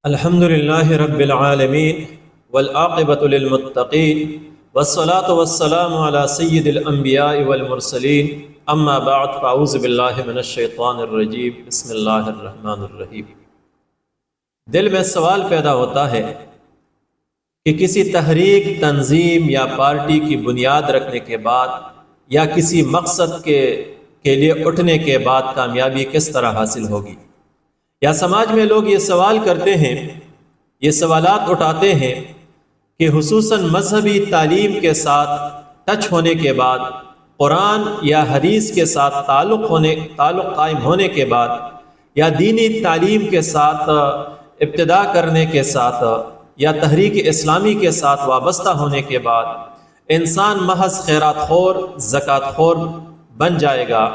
الحمد لله رب العالمين والعاقبة للمتقين والصلاة والسلام على سيد الأنبياء والمرسلين أما بعد فأعوذ بالله من الشيطان الرجيم بسم اللہ الرحمن الرحیم۔ دل میں سوال پیدا ہوتا ہے کہ کسی تحریک، تنظیم یا پارٹی کی بنیاد رکھنے کے بعد یا کسی مقصد کے لیے اٹھنے کے بعد کامیابی کس طرح حاصل ہوگی، یا سماج میں لوگ یہ سوال کرتے ہیں، یہ سوالات اٹھاتے ہیں کہ خصوصاً مذہبی تعلیم کے ساتھ ٹچ ہونے کے بعد، قرآن یا حدیث کے ساتھ تعلق قائم ہونے کے بعد، یا دینی تعلیم کے ساتھ ابتدا کرنے کے ساتھ، یا تحریک اسلامی کے ساتھ وابستہ ہونے کے بعد انسان محض خیرات خور، زکوٰۃ خور بن جائے گا،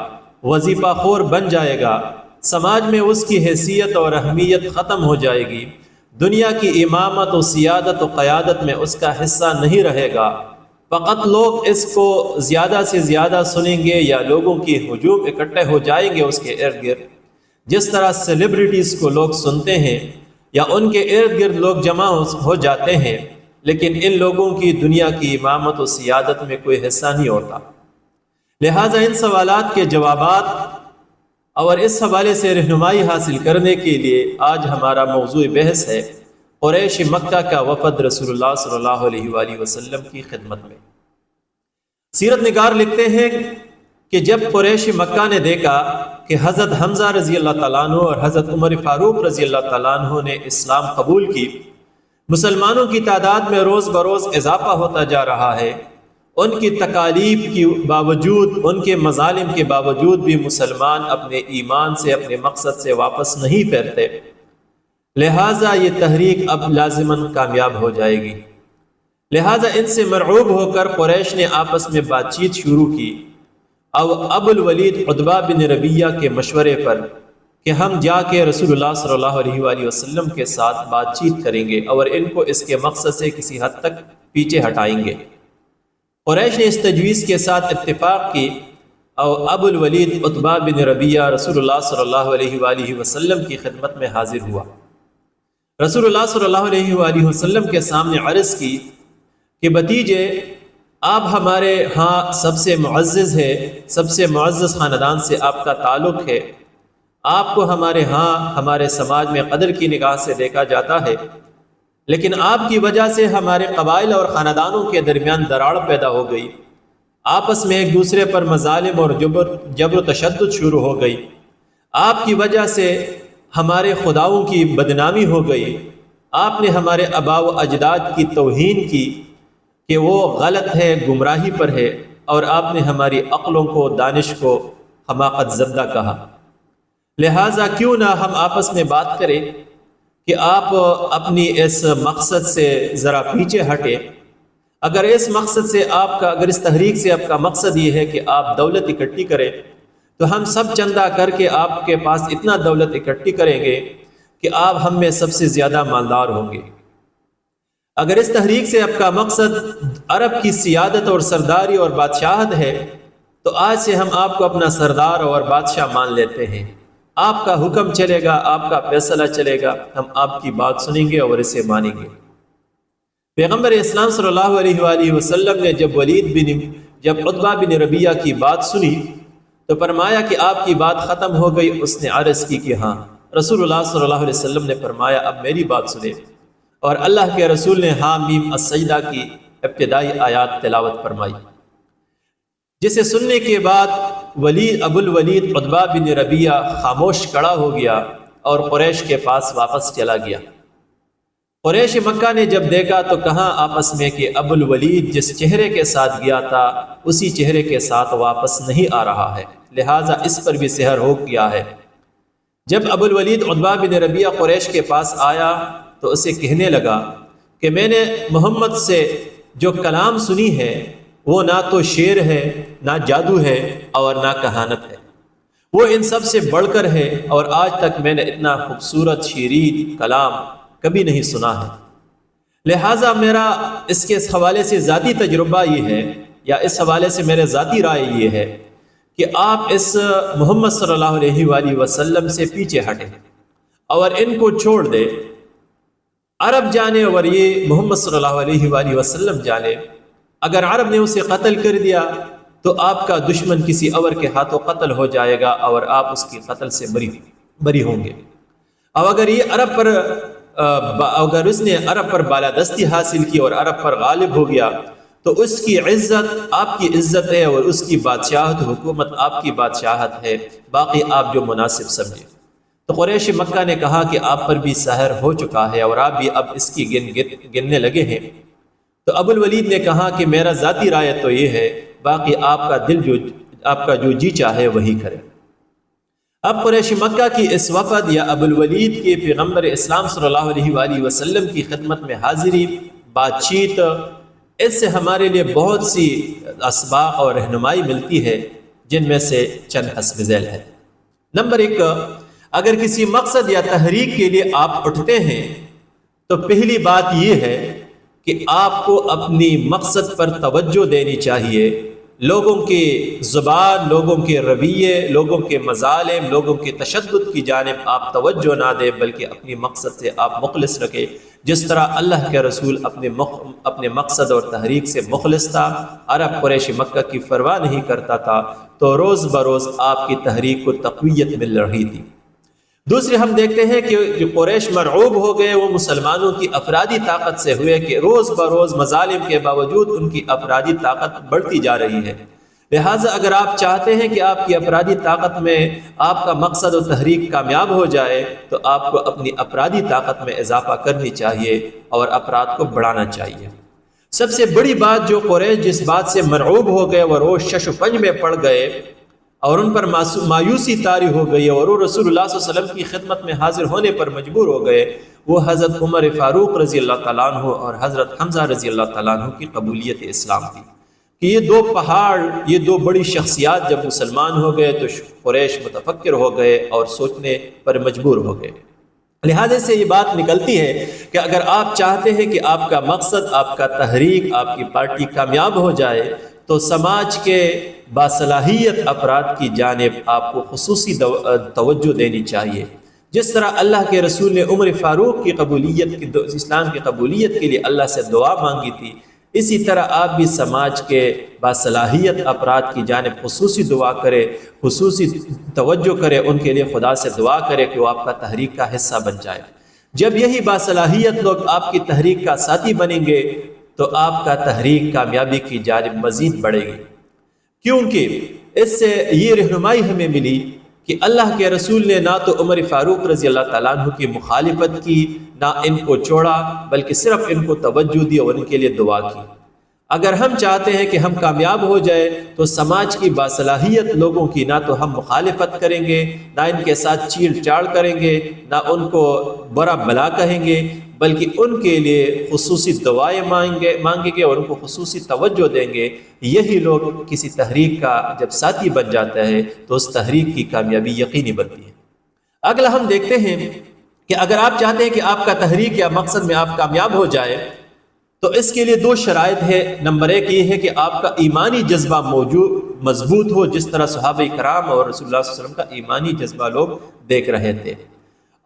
وظیفہ خور بن جائے گا، سماج میں اس کی حیثیت اور اہمیت ختم ہو جائے گی، دنیا کی امامت و سیادت و قیادت میں اس کا حصہ نہیں رہے گا، فقط لوگ اس کو زیادہ سے زیادہ سنیں گے یا لوگوں کی ہجوم اکٹھے ہو جائیں گے اس کے ارد گرد، جس طرح سیلیبریٹیز کو لوگ سنتے ہیں یا ان کے ارد گرد لوگ جمع ہو جاتے ہیں، لیکن ان لوگوں کی دنیا کی امامت و سیادت میں کوئی حصہ نہیں ہوتا۔ لہٰذا ان سوالات کے جوابات اور اس حوالے سے رہنمائی حاصل کرنے کے لیے آج ہمارا موضوع بحث ہے قریش مکہ کا وفد رسول اللہ صلی اللہ علیہ وآلہ وسلم کی خدمت میں۔ سیرت نگار لکھتے ہیں کہ جب قریش مکہ نے دیکھا کہ حضرت حمزہ رضی اللہ تعالیٰ عنہ اور حضرت عمر فاروق رضی اللہ تعالیٰ عنہ نے اسلام قبول کی، مسلمانوں کی تعداد میں روز بروز اضافہ ہوتا جا رہا ہے، ان کی تکالیف کے باوجود، ان کے مظالم کے باوجود بھی مسلمان اپنے ایمان سے، اپنے مقصد سے واپس نہیں پھرتے، لہٰذا یہ تحریک اب لازماً کامیاب ہو جائے گی۔ لہٰذا ان سے مرعوب ہو کر قریش نے آپس میں بات چیت شروع کی، اور ابو الولید عتبہ بن ربیہ کے مشورے پر کہ ہم جا کے رسول اللہ صلی اللہ علیہ وآلہ وسلم کے ساتھ بات چیت کریں گے اور ان کو اس کے مقصد سے کسی حد تک پیچھے ہٹائیں گے۔ قریش نے اس تجویز کے ساتھ اتفاق کی اور ابو الولید عتبہ بن ربیہ رسول اللہ صلی اللہ علیہ وآلہ وسلم کی خدمت میں حاضر ہوا۔ رسول اللہ صلی اللہ علیہ وآلہ وسلم کے سامنے عرض کی کہ بھتیجے، آپ ہمارے ہاں سب سے معزز ہے، سب سے معزز خاندان سے آپ کا تعلق ہے، آپ کو ہمارے ہاں، ہمارے سماج میں قدر کی نگاہ سے دیکھا جاتا ہے، لیکن آپ کی وجہ سے ہمارے قبائل اور خاندانوں کے درمیان دراڑ پیدا ہو گئی، آپس میں ایک دوسرے پر مظالم اور جبر و تشدد شروع ہو گئی، آپ کی وجہ سے ہمارے خداؤں کی بدنامی ہو گئی، آپ نے ہمارے آباء و اجداد کی توہین کی کہ وہ غلط ہے، گمراہی پر ہے، اور آپ نے ہماری عقلوں کو، دانش کو حماقت زدہ کہا، لہٰذا کیوں نہ ہم آپس میں بات کریں کہ آپ اپنی اس مقصد سے ذرا پیچھے ہٹے۔ اگر اس مقصد سے اگر اس تحریک سے آپ کا مقصد یہ ہے کہ آپ دولت اکٹھی کریں، تو ہم سب چندہ کر کے آپ کے پاس اتنا دولت اکٹھی کریں گے کہ آپ ہم میں سب سے زیادہ مالدار ہوں گے۔ اگر اس تحریک سے آپ کا مقصد عرب کی سیادت اور سرداری اور بادشاہت ہے، تو آج سے ہم آپ کو اپنا سردار اور بادشاہ مان لیتے ہیں، آپ کا حکم چلے گا، آپ کا فیصلہ چلے گا، ہم آپ کی بات سنیں گے اور اسے مانیں گے۔ پیغمبر اسلام صلی اللہ علیہ وآلہ وسلم نے جب عتبہ بن ربیہ کی بات سنی تو فرمایا کہ آپ کی بات ختم ہو گئی۔ اس نے عرض کی کہ ہاں۔ رسول اللہ صلی اللہ علیہ وسلم نے فرمایا ابمیری بات سنیں، اور اللہ کے رسول نے حامیم السجدہ کی ابتدائی آیات تلاوت فرمائی، جسے سننے کے بعد ابو الولید عتبہ بن ربیہ خاموش کھڑا ہو گیا اور قریش کے پاس واپس چلا گیا۔ قریش مکہ نے جب دیکھا تو کہا آپس میں کہ ابو الولید جس چہرے کے ساتھ گیا تھا اسی چہرے کے ساتھ واپس نہیں آ رہا ہے، لہٰذا اس پر بھی سحر ہو گیا ہے۔ جب ابو الولید عتبہ بن ربیہ قریش کے پاس آیا تو اسے کہنے لگا کہ میں نے محمد سے جو کلام سنی ہے وہ نہ تو شعر ہے، نہ جادو ہے، اور نہ کہانت ہے، وہ ان سب سے بڑھ کر ہے، اور آج تک میں نے اتنا خوبصورت شیرین کلام کبھی نہیں سنا ہے۔ لہٰذا میرا اس کے حوالے سے ذاتی تجربہ یہ ہے، یا اس حوالے سے میرے ذاتی رائے یہ ہے کہ آپ اس محمد صلی اللہ علیہ وآلہ وسلم سے پیچھے ہٹیں اور ان کو چھوڑ دیں، عرب جانے اور یہ محمد صلی اللہ علیہ وآلہ وسلم جانے، اگر عرب نے اسے قتل کر دیا تو آپ کا دشمن کسی اور کے ہاتھوں قتل ہو جائے گا اور آپ اس کی قتل سے بری ہوں گے۔ اب اگر یہ اگر اس نے عرب پر بالادستی حاصل کی اور عرب پر غالب ہو گیا تو اس کی عزت آپ کی عزت ہے اور اس کی بادشاہت حکومت آپ کی بادشاہت ہے، باقی آپ جو مناسب سمجھے۔ تو قریش مکہ نے کہا کہ آپ پر بھی سحر ہو چکا ہے اور آپ بھی اب اس کی گننے لگے ہیں۔ تو ابو الولید نے کہا کہ میرا ذاتی رائے تو یہ ہے، باقی آپ کا جو جی چاہے وہی کرے۔ اب قریش مکہ کی اس وفد یا ابو الولید کے پیغمبر اسلام صلی اللہ علیہ وآلہ وسلم کی خدمت میں حاضری، بات چیت، اس سے ہمارے لیے بہت سی اسباق اور رہنمائی ملتی ہے، جن میں سے چند حسب ذیل ہے۔ نمبر 1، اگر کسی مقصد یا تحریک کے لیے آپ اٹھتے ہیں تو پہلی بات یہ ہے کہ آپ کو اپنی مقصد پر توجہ دینی چاہیے۔ لوگوں کی زبان، لوگوں کے رویے، لوگوں کے مظالم، لوگوں کے تشدد کی جانب آپ توجہ نہ دیں، بلکہ اپنی مقصد سے آپ مخلص رکھیں، جس طرح اللہ کے رسول اپنے مقصد اور تحریک سے مخلص تھا۔ عرب قریش مکہ کی پرواہ نہیں کرتا تھا، تو روز بروز آپ کی تحریک کو تقویت مل رہی تھی۔ دوسرے ہم دیکھتے ہیں کہ جو قریش مرعوب ہو گئے وہ مسلمانوں کی افرادی طاقت سے ہوئے کہ روز بروز مظالم کے باوجود ان کی افرادی طاقت بڑھتی جا رہی ہے۔ لہٰذا اگر آپ چاہتے ہیں کہ آپ کی افرادی طاقت میں آپ کا مقصد و تحریک کامیاب ہو جائے تو آپ کو اپنی افرادی طاقت میں اضافہ کرنی چاہیے اور افراد کو بڑھانا چاہیے۔ سب سے بڑی بات جو قریش جس بات سے مرعوب ہو گئے وہ روز شش و پنج میں پڑ گئے اور ان پر مایوسی طاری ہو گئی اور وہ رسول اللہ صلی اللہ علیہ وسلم کی خدمت میں حاضر ہونے پر مجبور ہو گئے، وہ حضرت عمر فاروق رضی اللہ تعالیٰ عنہ اور حضرت حمزہ رضی اللہ تعالیٰ عنہ کی قبولیت اسلام تھی کہ یہ دو پہاڑ، یہ دو بڑی شخصیات جب مسلمان ہو گئے تو قریش متفکر ہو گئے اور سوچنے پر مجبور ہو گئے۔ لہٰذا سے یہ بات نکلتی ہے کہ اگر آپ چاہتے ہیں کہ آپ کا مقصد، آپ کا تحریک، آپ کی پارٹی کامیاب ہو جائے تو سماج کے باصلاحیت افراد کی جانب آپ کو خصوصی توجہ دینی چاہیے۔ جس طرح اللہ کے رسول نے عمر فاروق کی اسلام کی قبولیت کے لیے اللہ سے دعا مانگی تھی، اسی طرح آپ بھی سماج کے باصلاحیت افراد کی جانب خصوصی دعا کرے، خصوصی توجہ کرے، ان کے لیے خدا سے دعا کرے کہ وہ آپ کا تحریک کا حصہ بن جائے۔ جب یہی باصلاحیت لوگ آپ کی تحریک کا ساتھی بنیں گے تو آپ کا تحریک کامیابی کی جانب مزید بڑھے گی، کیونکہ اس سے یہ رہنمائی ہمیں ملی کہ اللہ کے رسول نے نہ تو عمر فاروق رضی اللہ تعالیٰ عنہ کی مخالفت کی، نہ ان کو چھوڑا، بلکہ صرف ان کو توجہ دی اور ان کے لیے دعا کی۔ اگر ہم چاہتے ہیں کہ ہم کامیاب ہو جائے تو سماج کی باصلاحیت لوگوں کی نہ تو ہم مخالفت کریں گے، نہ ان کے ساتھ چیڑ چاڑ کریں گے، نہ ان کو برا بلا کہیں گے، بلکہ ان کے لیے خصوصی دعائیں مانگیں گے اور ان کو خصوصی توجہ دیں گے۔ یہی لوگ کسی تحریک کا جب ساتھی بن جاتا ہے تو اس تحریک کی کامیابی یقینی بنتی ہے۔ اگلا ہم دیکھتے ہیں کہ اگر آپ چاہتے ہیں کہ آپ کا تحریک یا مقصد میں آپ کامیاب ہو جائے تو اس کے لیے دو شرائط ہے۔ نمبر 1 یہ ہے کہ آپ کا ایمانی جذبہ مضبوط ہو، جس طرح صحابہ کرام اور رسول اللہ صلی اللہ علیہ وسلم کا ایمانی جذبہ لوگ دیکھ رہے تھے،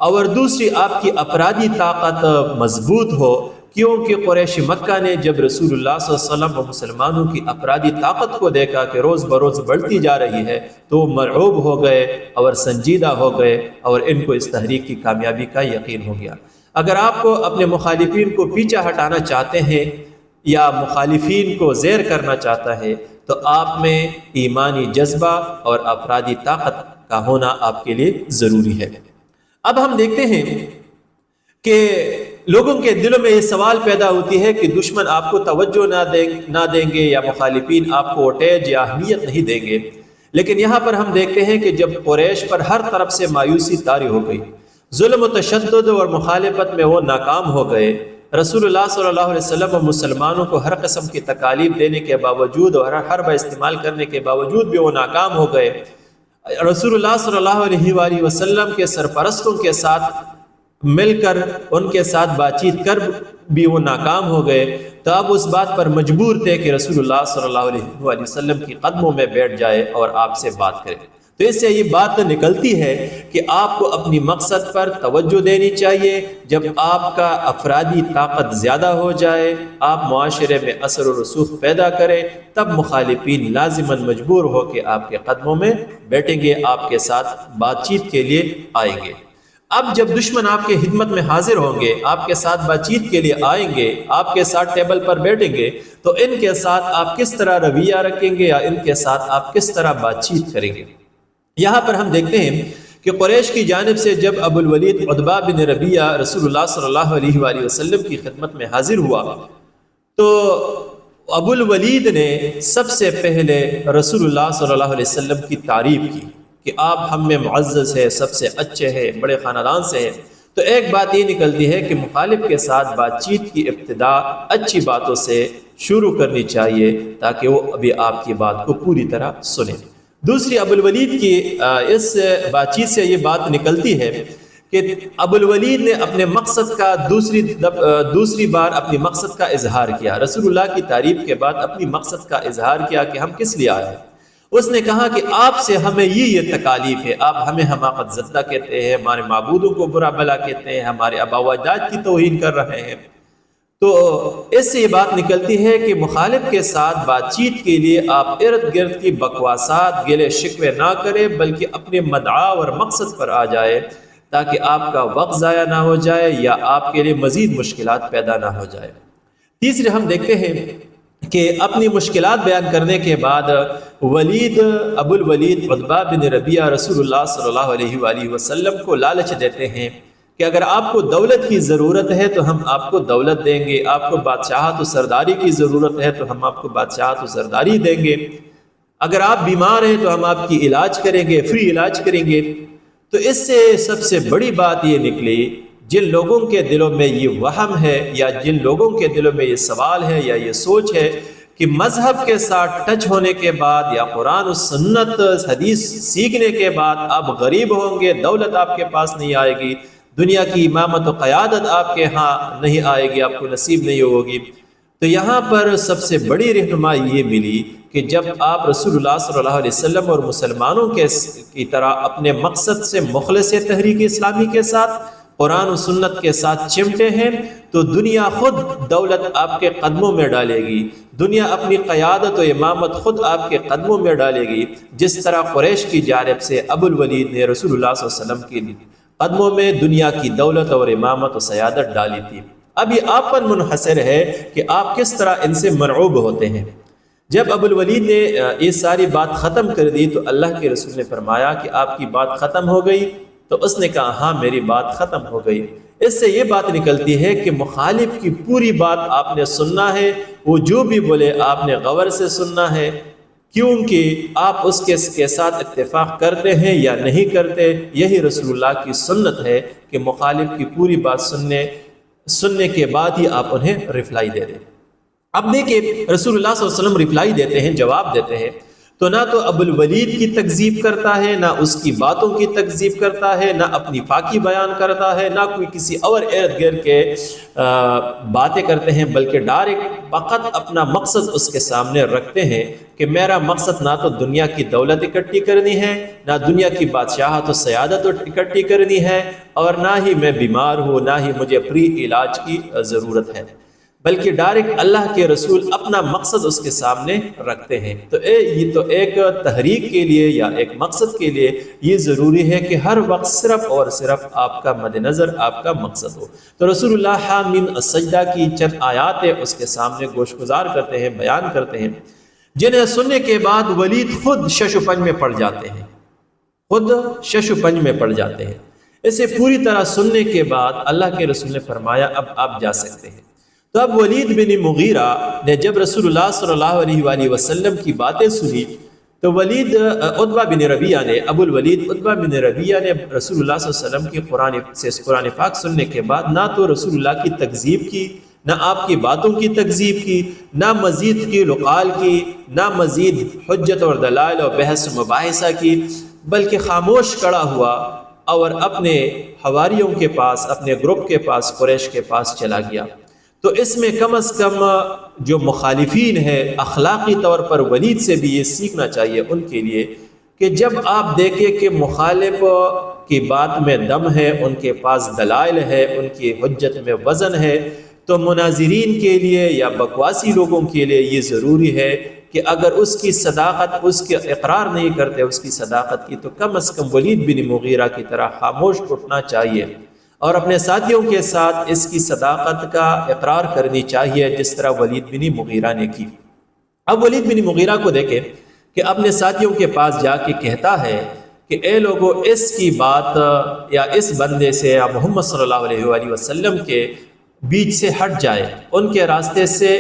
اور دوسری آپ کی افرادی طاقت مضبوط ہو، کیونکہ قریش مکہ نے جب رسول اللہ صلی اللہ علیہ وسلم و مسلمانوں کی افرادی طاقت کو دیکھا کہ روز بروز بڑھتی جا رہی ہے تو وہ مرعوب ہو گئے اور سنجیدہ ہو گئے اور ان کو اس تحریک کی کامیابی کا یقین ہو گیا۔ اگر آپ کو اپنے مخالفین کو پیچھے ہٹانا چاہتے ہیں یا مخالفین کو زیر کرنا چاہتا ہے تو آپ میں ایمانی جذبہ اور افرادی طاقت کا ہونا آپ کے لیے ضروری ہے۔ اب ہم دیکھتے ہیں کہ لوگوں کے دلوں میں یہ سوال پیدا ہوتی ہے کہ دشمن آپ کو توجہ نہ دیں گے یا مخالفین آپ کو ووٹیج یا اہمیت نہیں دیں گے، لیکن یہاں پر ہم دیکھتے ہیں کہ جب قریش پر ہر طرف سے مایوسی طاری ہو گئی، ظلم و تشدد اور مخالفت میں وہ ناکام ہو گئے، رسول اللہ صلی اللہ علیہ وسلم و مسلمانوں کو ہر قسم کی تکالیف دینے کے باوجود اور ہر حربہ استعمال کرنے کے باوجود بھی وہ ناکام ہو گئے، رسول اللہ صلی اللہ علیہ وآلہ وسلم کے سرپرستوں کے ساتھ مل کر ان کے ساتھ بات چیت کر بھی وہ ناکام ہو گئے، تو اب اس بات پر مجبور تھے کہ رسول اللہ صلی اللہ علیہ وآلہ وسلم کی قدموں میں بیٹھ جائے اور آپ سے بات کرے۔ تو اس سے یہ بات نکلتی ہے کہ آپ کو اپنی مقصد پر توجہ دینی چاہیے۔ جب آپ کا افرادی طاقت زیادہ ہو جائے، آپ معاشرے میں اثر و رسوخ پیدا کریں، تب مخالفین لازماً مجبور ہو کے آپ کے قدموں میں بیٹھیں گے، آپ کے ساتھ بات چیت کے لیے آئیں گے۔ اب جب دشمن آپ کے خدمت میں حاضر ہوں گے، آپ کے ساتھ بات چیت کے لیے آئیں گے، آپ کے ساتھ ٹیبل پر بیٹھیں گے، تو ان کے ساتھ آپ کس طرح رویہ رکھیں گے یا ان کے ساتھ آپ کس طرح بات چیت کریں گے؟ یہاں پر ہم دیکھتے ہیں کہ قریش کی جانب سے جب ابو الولید عتبہ بن ربیعہ رسول اللہ صلی اللہ علیہ وآلہ وسلم کی خدمت میں حاضر ہوا، تو ابو الولید نے سب سے پہلے رسول اللہ صلی اللہ علیہ وسلم کی تعریف کی کہ آپ ہم میں معزز ہے، سب سے اچھے ہیں، بڑے خاندان سے ہیں۔ تو ایک بات یہ نکلتی ہے کہ مخالف کے ساتھ بات چیت کی ابتدا اچھی باتوں سے شروع کرنی چاہیے تاکہ وہ ابھی آپ کی بات کو پوری طرح سنیں۔ دوسری ابو الولید کی اس بات چیت سے یہ بات نکلتی ہے کہ ابو الولید نے اپنے مقصد کا دوسری بار اپنی مقصد کا اظہار کیا، رسول اللہ کی تعریف کے بعد اپنی مقصد کا اظہار کیا کہ ہم کس لیے آئے ہیں۔ اس نے کہا کہ آپ سے ہمیں یہ تکالیف ہے، آپ ہمیں حماقت زدہ کہتے ہیں، ہمارے معبودوں کو برا بھلا کہتے ہیں، ہمارے آباء و اجداد کی توہین کر رہے ہیں۔ تو اس سے یہ بات نکلتی ہے کہ مخالف کے ساتھ بات چیت کے لیے آپ ارد گرد کی بکواسات، گلے شکوے نہ کریں، بلکہ اپنے مدعا اور مقصد پر آ جائے تاکہ آپ کا وقت ضائع نہ ہو جائے یا آپ کے لیے مزید مشکلات پیدا نہ ہو جائے۔ تیسرے ہم دیکھتے ہیں کہ اپنی مشکلات بیان کرنے کے بعد ابو الولید عتبہ بن ربیعہ رسول اللہ صلی اللہ علیہ وآلہ وسلم کو لالچ دیتے ہیں کہ اگر آپ کو دولت کی ضرورت ہے تو ہم آپ کو دولت دیں گے، آپ کو بادشاہت و سرداری کی ضرورت ہے تو ہم آپ کو بادشاہت و سرداری دیں گے، اگر آپ بیمار ہیں تو ہم آپ کی علاج کریں گے، فری علاج کریں گے۔ تو اس سے سب سے بڑی بات یہ نکلی، جن لوگوں کے دلوں میں یہ وہم ہے یا جن لوگوں کے دلوں میں یہ سوال ہے یا یہ سوچ ہے کہ مذہب کے ساتھ ٹچ ہونے کے بعد یا قرآن و سنت حدیث سیکھنے کے بعد آپ غریب ہوں گے، دولت آپ کے پاس نہیں آئے گی، دنیا کی امامت و قیادت آپ کے ہاں نہیں آئے گی، آپ کو نصیب نہیں ہوگی، تو یہاں پر سب سے بڑی رہنمائی یہ ملی کہ جب آپ رسول اللہ صلی اللہ علیہ وسلم اور مسلمانوں کی طرح اپنے مقصد سے مخلص تحریک اسلامی کے ساتھ قرآن و سنت کے ساتھ چمٹے ہیں تو دنیا خود دولت آپ کے قدموں میں ڈالے گی، دنیا اپنی قیادت و امامت خود آپ کے قدموں میں ڈالے گی، جس طرح قریش کی جانب سے ابو الولید نے رسول اللہ صلی اللہ علیہ وسلم کی قدموں میں دنیا کی دولت اور امامت و سیادت ڈالی تھی۔ اب یہ آپ پر منحصر ہے کہ آپ کس طرح ان سے مرعوب ہوتے ہیں۔ جب ابو الولید نے یہ ساری بات ختم کر دی تو اللہ کے رسول نے فرمایا کہ آپ کی بات ختم ہو گئی؟ تو اس نے کہا ہاں میری بات ختم ہو گئی۔ اس سے یہ بات نکلتی ہے کہ مخالف کی پوری بات آپ نے سننا ہے، وہ جو بھی بولے آپ نے غور سے سننا ہے، کیونکہ آپ اس کے ساتھ اتفاق کرتے ہیں یا نہیں کرتے، یہی رسول اللہ کی سنت ہے کہ مخالف کی پوری بات سننے کے بعد ہی آپ انہیں ریپلائی دے دیں۔ اب دیکھیں رسول اللہ صلی اللہ علیہ وسلم ریپلائی دیتے ہیں، جواب دیتے ہیں، تو نہ تو ابو الولید کی تکذیب کرتا ہے، نہ اس کی باتوں کی تکذیب کرتا ہے، نہ اپنی فاقی بیان کرتا ہے، نہ کوئی کسی اور ارد گرد کے باتیں کرتے ہیں، بلکہ ڈائریکٹ فقط اپنا مقصد اس کے سامنے رکھتے ہیں کہ میرا مقصد نہ تو دنیا کی دولت اکٹھی کرنی ہے، نہ دنیا کی بادشاہت و سیادت اکٹھی کرنی ہے، اور نہ ہی میں بیمار ہوں، نہ ہی مجھے فری علاج کی ضرورت ہے، بلکہ ڈائریکٹ اللہ کے رسول اپنا مقصد اس کے سامنے رکھتے ہیں۔ تو یہ تو ایک تحریک کے لیے یا ایک مقصد کے لیے یہ ضروری ہے کہ ہر وقت صرف اور صرف آپ کا مد نظر آپ کا مقصد ہو۔ تو رسول اللہ حامین السجدہ کی چند آیات اس کے سامنے گوش گزار کرتے ہیں، بیان کرتے ہیں، جنہیں سننے کے بعد ولید خود شش و پنج میں پڑ جاتے ہیں، خود شش و پنج میں پڑ جاتے ہیں۔ اسے پوری طرح سننے کے بعد اللہ کے رسول نے فرمایا اب آپ جا سکتے ہیں۔ تو اب ولید بن مغیرہ نے جب رسول اللہ صلی اللہ علیہ وآلہ وسلم کی باتیں سنی تو عتبہ بن ربیعہ نے ابو الولید عتبہ بن ربیعہ نے رسول اللہ صلی اللہ علیہ وسلم کی قرآن پاک سننے کے بعد نہ تو رسول اللہ کی تکذیب کی، نہ آپ کی باتوں کی تکذیب کی، نہ مزید کی لقال کی، نہ مزید حجت اور دلائل اور بحث و مباحثہ کی، بلکہ خاموش کھڑا ہوا اور اپنے حواریوں کے پاس، اپنے گروپ کے پاس، قریش کے پاس چلا گیا۔ تو اس میں کم از کم جو مخالفین ہیں اخلاقی طور پر ولید سے بھی یہ سیکھنا چاہیے ان کے لیے کہ جب آپ دیکھیں کہ مخالف کی بات میں دم ہے، ان کے پاس دلائل ہے، ان کی حجت میں وزن ہے، تو مناظرین کے لیے یا بکواسی لوگوں کے لیے یہ ضروری ہے کہ اگر اس کی صداقت، اس کے اقرار نہیں کرتے اس کی صداقت کی، تو کم از کم ولید بن مغیرہ کی طرح خاموش اٹھنا چاہیے اور اپنے ساتھیوں کے ساتھ اس کی صداقت کا اقرار کرنی چاہیے، جس طرح ولید بن مغیرہ نے کی۔ اب ولید بن مغیرہ کو دیکھیں کہ اپنے ساتھیوں کے پاس جا کے کہتا ہے کہ اے لوگو، اس کی بات یا اس بندے سے یا محمد صلی اللہ علیہ وآلہ وسلم کے بیچ سے ہٹ جائے، ان کے راستے سے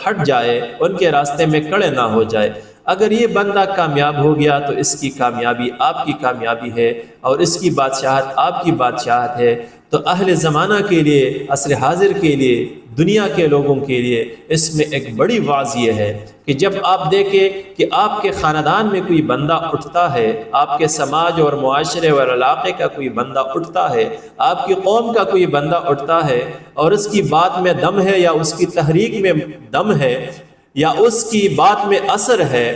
ہٹ جائے، ان کے راستے میں کڑے نہ ہو جائے۔ اگر یہ بندہ کامیاب ہو گیا تو اس کی کامیابی آپ کی کامیابی ہے، اور اس کی بادشاہت آپ کی بادشاہت ہے۔ تو اہل زمانہ کے لیے، عصر حاضر کے لیے، دنیا کے لوگوں کے لیے اس میں ایک بڑی واضح یہ ہے کہ جب آپ دیکھیں کہ آپ کے خاندان میں کوئی بندہ اٹھتا ہے، آپ کے سماج اور معاشرے اور علاقے کا کوئی بندہ اٹھتا ہے، آپ کی قوم کا کوئی بندہ اٹھتا ہے اور اس کی بات میں دم ہے یا اس کی تحریک میں دم ہے یا اس کی بات میں اثر ہے،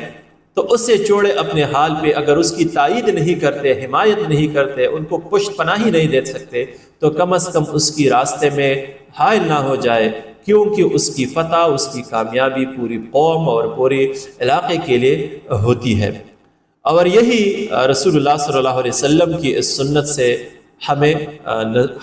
تو اسے چھوڑے اپنے حال پہ۔ اگر اس کی تائید نہیں کرتے، حمایت نہیں کرتے، ان کو پشت پناہی نہیں دے سکتے، تو کم از کم اس کی راستے میں حائل نہ ہو جائے، کیونکہ اس کی فتح، اس کی کامیابی پوری قوم اور پورے علاقے کے لیے ہوتی ہے۔ اور یہی رسول اللہ صلی اللہ علیہ وسلم کی اس سنت سے ہمیں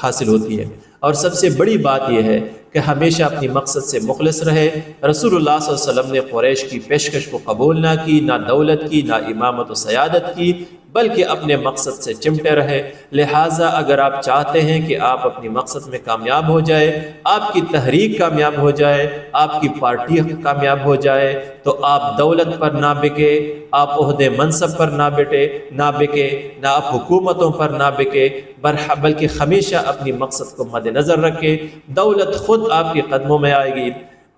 حاصل ہوتی ہے۔ اور سب سے بڑی بات یہ ہے کہ ہمیشہ اپنی مقصد سے مخلص رہے۔ رسول اللہ صلی اللہ علیہ وسلم نے قریش کی پیشکش کو قبول نہ کی، نہ دولت کی، نہ امامت و سیادت کی، بلکہ اپنے مقصد سے چمٹے رہے۔ لہٰذا اگر آپ چاہتے ہیں کہ آپ اپنی مقصد میں کامیاب ہو جائے، آپ کی تحریک کامیاب ہو جائے، آپ کی پارٹی کامیاب ہو جائے، تو آپ دولت پر نہ بکے، آپ عہدے منصب پر نہ بکے، نہ آپ حکومتوں پر نہ بکے، بلکہ ہمیشہ اپنی مقصد کو مد نظر رکھے۔ دولت خود آپ کے قدموں میں آئے گی،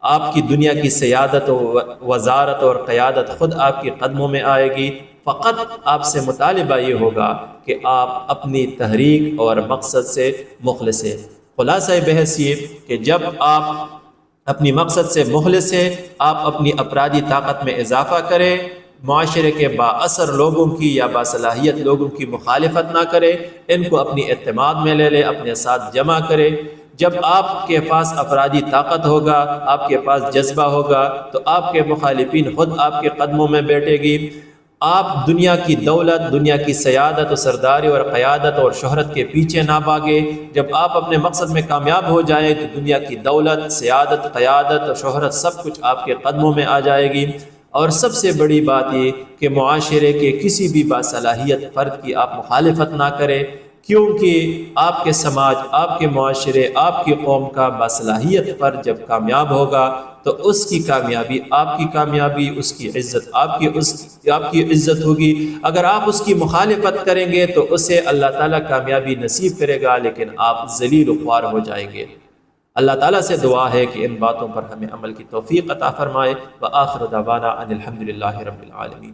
آپ کی دنیا کی سیادت و وزارت اور قیادت خود آپ کے قدموں میں آئے گی۔ فقط آپ سے مطالبہ یہ ہوگا کہ آپ اپنی تحریک اور مقصد سے مخلص ہیں۔ خلاصہ بحث یہ کہ جب آپ اپنی مقصد سے مخلص ہیں، آپ اپنی افرادی طاقت میں اضافہ کریں، معاشرے کے با اثر لوگوں کی یا باصلاحیت لوگوں کی مخالفت نہ کرے، ان کو اپنی اعتماد میں لے لے، اپنے ساتھ جمع کرے۔ جب آپ کے پاس افرادی طاقت ہوگا، آپ کے پاس جذبہ ہوگا، تو آپ کے مخالفین خود آپ کے قدموں میں بیٹھے گی۔ آپ دنیا کی دولت، دنیا کی سیادت و سرداری اور قیادت اور شہرت کے پیچھے نہ بھاگے۔ جب آپ اپنے مقصد میں کامیاب ہو جائیں تو دنیا کی دولت، سیادت، قیادت اور شہرت سب کچھ آپ کے قدموں میں آ جائے گی۔ اور سب سے بڑی بات یہ کہ معاشرے کے کسی بھی باصلاحیت فرد کی آپ مخالفت نہ کریں، کیونکہ آپ کے سماج، آپ کے معاشرے، آپ کی قوم کا باصلاحیت فرد جب کامیاب ہوگا تو اس کی کامیابی آپ کی کامیابی، اس کی عزت آپ کی عزت ہوگی۔ اگر آپ اس کی مخالفت کریں گے تو اسے اللہ تعالیٰ کامیابی نصیب کرے گا، لیکن آپ ذلیل و خوار ہو جائیں گے۔ اللہ تعالیٰ سے دعا ہے کہ ان باتوں پر ہمیں عمل کی توفیق عطا فرمائے۔ وآخر دعوانا ان الحمد للہ رب العالمین۔